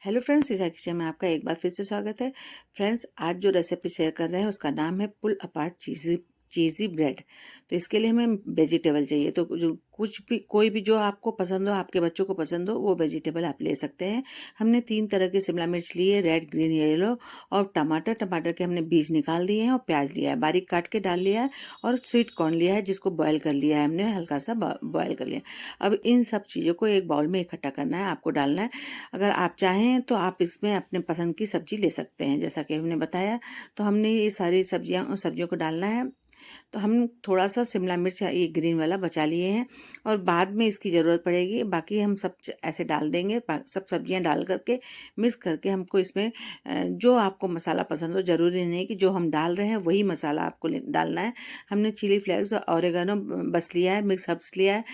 Hello friends, Isha kitchen में आपका एक बार फिर से स्वागत है। फ्रेंड्स, आज जो रेसिपी शेयर कर रहे हैं उसका नाम है पुल अपार्ट चीज़ी चीज़ी ब्रेड। तो इसके लिए हमें वेजिटेबल चाहिए। तो जो कुछ भी कोई भी जो आपको पसंद हो, आपके बच्चों को पसंद हो, वो वेजिटेबल आप ले सकते हैं। हमने 3 तरह की शिमला मिर्च ली है, रेड, ग्रीन, येलो, और टमाटर के हमने बीज निकाल दिए हैं, और प्याज लिया है, बारीक काट के डाल लिया है, और स्वीट कॉर्न लिया है जिसको बॉयल कर लिया है हमने, हल्का सा बॉयल कर लिया। अब इन सब चीज़ों को एक बाउल में इकट्ठा करना है, आपको डालना है। अगर आप चाहें तो आप इसमें अपने पसंद की सब्जी ले सकते हैं, जैसा कि हमने बताया। तो हमने ये सारी सब्जियों को डालना है। तो हम थोड़ा सा शिमला मिर्च ये ग्रीन वाला बचा लिए हैं, और बाद में इसकी ज़रूरत पड़ेगी। बाकी हम सब ऐसे डाल देंगे, सब सब्जियां डाल करके मिक्स करके हमको इसमें जो आपको मसाला पसंद हो, ज़रूरी नहीं कि जो हम डाल रहे हैं वही मसाला आपको डालना है। हमने चिली फ्लेक्स और ऑरिगेनो बस लिया है, मिक्स हर्ब्स लिया है,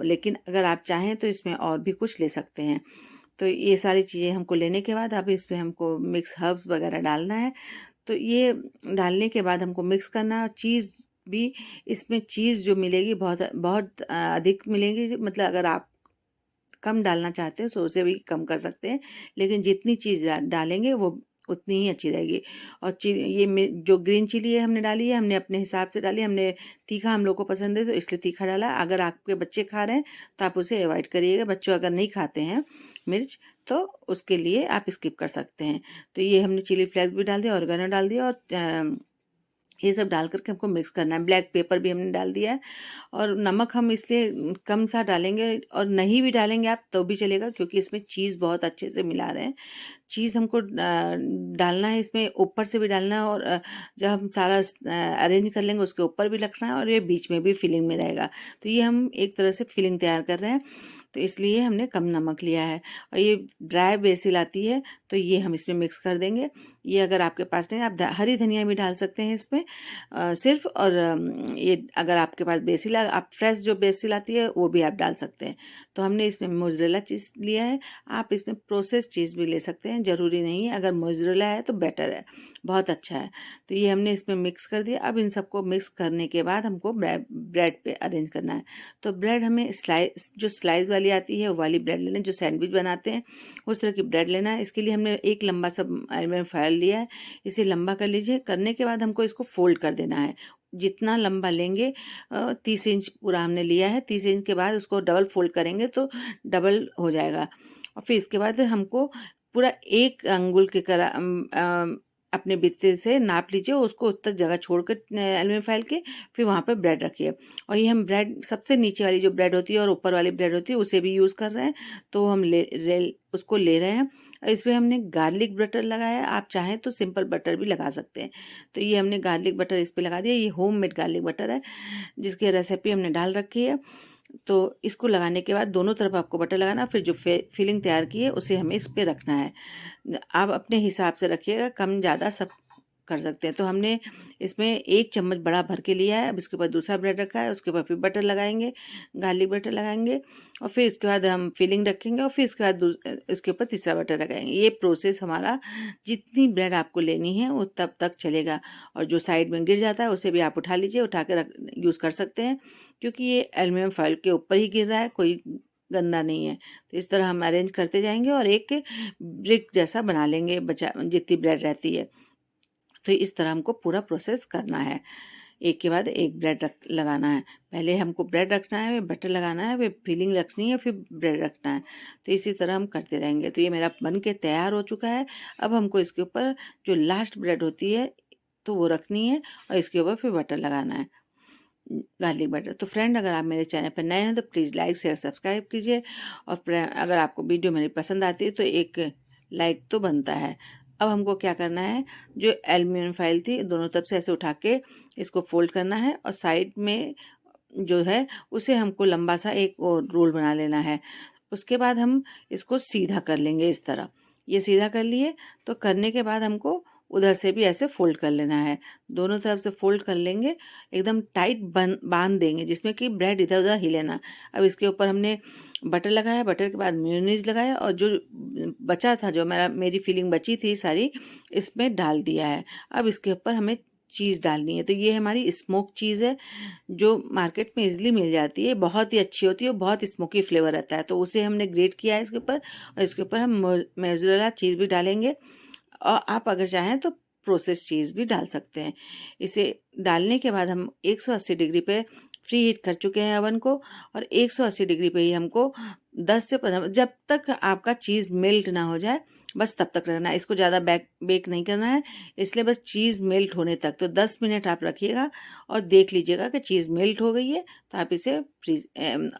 लेकिन अगर आप चाहें तो इसमें और भी कुछ ले सकते हैं। तो ये सारी चीज़ें हमको लेने के बाद अब इसमें हमको मिक्स हर्ब्स वगैरह डालना है। तो ये डालने के बाद हमको मिक्स करना है। चीज़ भी इसमें चीज़ जो मिलेगी बहुत बहुत अधिक मिलेगी। मतलब अगर आप कम डालना चाहते हैं तो उसे भी कम कर सकते हैं, लेकिन जितनी चीज़ डालेंगे वो उतनी ही अच्छी रहेगी। और जो ग्रीन चिली है हमने डाली है, हमने अपने हिसाब से डाली। हमने तीखा, हम लोग को पसंद है तो इसलिए तीखा डाला। अगर आपके बच्चे खा रहे हैं तो आप उसे अवॉइड करिएगा। बच्चों अगर नहीं खाते हैं मिर्च, तो उसके लिए आप स्किप कर सकते हैं। तो ये हमने चिली फ्लेक्स भी डाल दिया, ऑरिगेनो डाल दिया, और ये सब डाल करके हमको मिक्स करना है। ब्लैक पेपर भी हमने डाल दिया है, और नमक हम इसलिए कम सा डालेंगे, और नहीं भी डालेंगे आप तो भी चलेगा, क्योंकि इसमें चीज़ बहुत अच्छे से मिला रहे हैं। चीज़ हमको डालना है, इसमें ऊपर से भी डालना है, और जब हम सारा अरेंज कर लेंगे उसके ऊपर भी रखना है, और ये बीच में भी फिलिंग में रहेगा। तो ये हम एक तरह से फिलिंग तैयार कर रहे हैं, तो इसलिए हमने कम नमक लिया है। और ये ड्राई बेसिल आती है, तो ये हम इसमें मिक्स कर देंगे। ये अगर आपके पास नहीं, आप हरी धनिया भी डाल सकते हैं इसमें सिर्फ। और ये अगर आपके पास बेसिल, आप फ्रेश जो बेसिल आती है वो भी आप डाल सकते हैं। तो हमने इसमें मोज़रेला चीज़ लिया है। आप इसमें प्रोसेस चीज़ भी ले सकते हैं, ज़रूरी नहीं है। अगर मोज़रेला है तो बेटर है, बहुत अच्छा है। तो ये हमने इसमें मिक्स कर दिया। अब इन सबको मिक्स करने के बाद हमको ब्रेड पे अरेंज करना है। तो ब्रेड हमें स्लाइस वाली आती है वो वाली ब्रेड लेना है, जो सैंडविच बनाते हैं उस तरह की ब्रेड लेना है। इसके लिए हमने एक लंबा सा एल्युमिनियम फॉयल लिया है, इसे लंबा कर लीजिए। करने के बाद हमको इसको फोल्ड कर देना है। जितना लंबा लेंगे, 30 इंच पूरा हमने लिया है। 30 इंच के बाद उसको डबल फोल्ड करेंगे तो डबल हो जाएगा। और फिर इसके बाद हमको पूरा 1 अंगुल के अपने बित्ते से नाप लीजिए, उसको उतना जगह छोड़कर एल्युमिनियम फॉयल के, फिर वहाँ पे ब्रेड रखिए। और ये हम ब्रेड सबसे नीचे वाली जो ब्रेड होती है और ऊपर वाली ब्रेड होती है उसे भी यूज़ कर रहे हैं। तो हम उसको ले रहे हैं। और इसमें हमने गार्लिक बटर लगाया है, आप चाहें तो सिंपल बटर भी लगा सकते हैं। तो ये हमने गार्लिक बटर इस पे लगा दिया। ये होममेड गार्लिक बटर है, जिसकी रेसिपी हमने डाल रखी है। तो इसको लगाने के बाद दोनों तरफ आपको बटर लगाना, फिर जो फिलिंग तैयार की है उसे हमें इस पे रखना है। आप अपने हिसाब से रखिएगा, कम ज़्यादा सब कर सकते हैं। तो हमने इसमें 1 चम्मच बड़ा भर के लिया है। अब इसके ऊपर दूसरा ब्रेड रखा है, उसके ऊपर फिर बटर लगाएंगे, गार्लिक बटर लगाएंगे, और फिर इसके बाद हम फिलिंग रखेंगे, और फिर इसके बाद इसके ऊपर तीसरा बटर लगाएंगे। ये प्रोसेस हमारा जितनी ब्रेड आपको लेनी है वो तब तक चलेगा। और जो साइड में गिर जाता है उसे भी आप उठा लीजिए, उठा के यूज़ कर सकते हैं, क्योंकि ये एल्युमिनियम फॉयल के ऊपर ही गिर रहा है, कोई गंदा नहीं है। तो इस तरह हम अरेंज करते जाएंगे और एक ब्रिक जैसा बना लेंगे, बचा जितनी ब्रेड रहती है। तो इस तरह हमको पूरा प्रोसेस करना है। एक के बाद एक ब्रेड लगाना है। पहले हमको ब्रेड रखना है, फिर बटर लगाना है, फिर फिलिंग रखनी है, फिर ब्रेड रखना है। तो इसी तरह हम करते रहेंगे। तो ये मेरा बन के तैयार हो चुका है। अब हमको इसके ऊपर जो लास्ट ब्रेड होती है तो वो रखनी है, और इसके ऊपर फिर बटर लगाना है, गार्लिक बटर। तो फ्रेंड, अगर आप मेरे चैनल पर नए हैं तो प्लीज़ लाइक शेयर सब्सक्राइब कीजिए। और अगर आपको वीडियो मेरी पसंद आती है तो एक लाइक तो बनता है। अब हमको क्या करना है, जो एल्युमिनियम फाइल थी दोनों तरफ से ऐसे उठा के इसको फोल्ड करना है, और साइड में जो है उसे हमको लंबा सा एक और रोल बना लेना है। उसके बाद हम इसको सीधा कर लेंगे इस तरह। ये सीधा कर लिए, तो करने के बाद हमको उधर से भी ऐसे फोल्ड कर लेना है। दोनों तरफ से फोल्ड कर लेंगे, एकदम टाइट बांध देंगे, जिसमें कि ब्रेड इधर उधर हिले ना। अब इसके ऊपर हमने बटर लगाया, बटर के बाद मेयोनीज लगाया, और जो बचा था, जो मेरी फिलिंग बची थी सारी, इसमें डाल दिया है। अब इसके ऊपर हमें चीज़ डालनी है। तो ये हमारी स्मोक चीज़ है जो मार्केट में इजीली मिल जाती है, बहुत ही अच्छी होती है और बहुत स्मोकी फ्लेवर रहता है। तो उसे हमने ग्रेट किया है इसके ऊपर, और इसके ऊपर हम मोज़रेला चीज़ भी डालेंगे, और आप अगर चाहें तो प्रोसेस चीज़ भी डाल सकते हैं। इसे डालने के बाद हम 180 डिग्री पे फ्री हीट कर चुके हैं अवन को, और 180 डिग्री पे ही हमको 10 से 15, जब तक आपका चीज़ मेल्ट ना हो जाए बस तब तक रखना है। इसको ज़्यादा बेक नहीं करना है, इसलिए बस चीज़ मेल्ट होने तक। तो 10 मिनट आप रखिएगा और देख लीजिएगा कि चीज़ मेल्ट हो गई है, तो आप इसे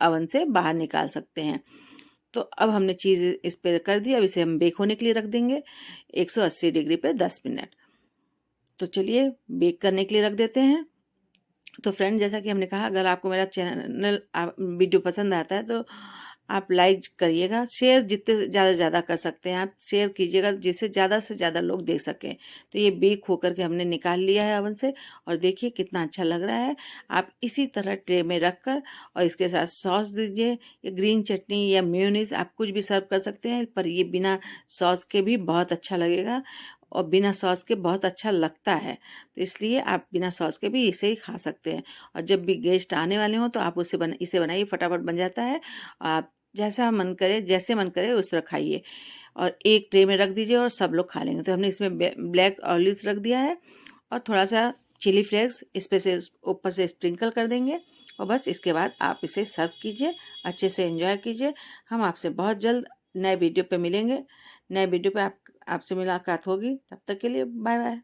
अवन से बाहर निकाल सकते हैं। तो अब हमने चीज़ इस पे कर दी, अब इसे हम बेक होने के लिए रख देंगे 180 डिग्री पे 10 मिनट। तो चलिए बेक करने के लिए रख देते हैं। तो फ्रेंड, जैसा कि हमने कहा, अगर आपको मेरा चैनल वीडियो पसंद आता है तो आप लाइक करिएगा, शेयर जितने ज़्यादा से ज़्यादा कर सकते हैं आप शेयर कीजिएगा, जिससे ज़्यादा से ज़्यादा लोग देख सकें। तो ये बेक होकर के हमने निकाल लिया है अवन से, और देखिए कितना अच्छा लग रहा है। आप इसी तरह ट्रे में रख कर और इसके साथ सॉस दीजिए, या ग्रीन चटनी या मेयोनीज, आप कुछ भी सर्व कर सकते हैं, पर ये बिना सॉस के भी बहुत अच्छा लगेगा और बिना सॉस के बहुत अच्छा लगता है। तो इसलिए आप बिना सॉस के भी इसे ही खा सकते हैं। और जब भी गेस्ट आने वाले हों तो आप इसे बनाइए, फटाफट बन जाता है। आप जैसे मन करे उस तरह खाइए, और एक ट्रे में रख दीजिए और सब लोग खा लेंगे। तो हमने इसमें ब्लैक ऑलिव्स रख दिया है, और थोड़ा सा चिली फ्लेक्स इस पे से ऊपर से स्प्रिंकल कर देंगे, और बस इसके बाद आप इसे सर्व कीजिए, अच्छे से एंजॉय कीजिए। हम आपसे बहुत जल्द नए वीडियो पे मिलेंगे, नए वीडियो पे आपसे मुलाकात होगी। तब तक के लिए बाय बाय।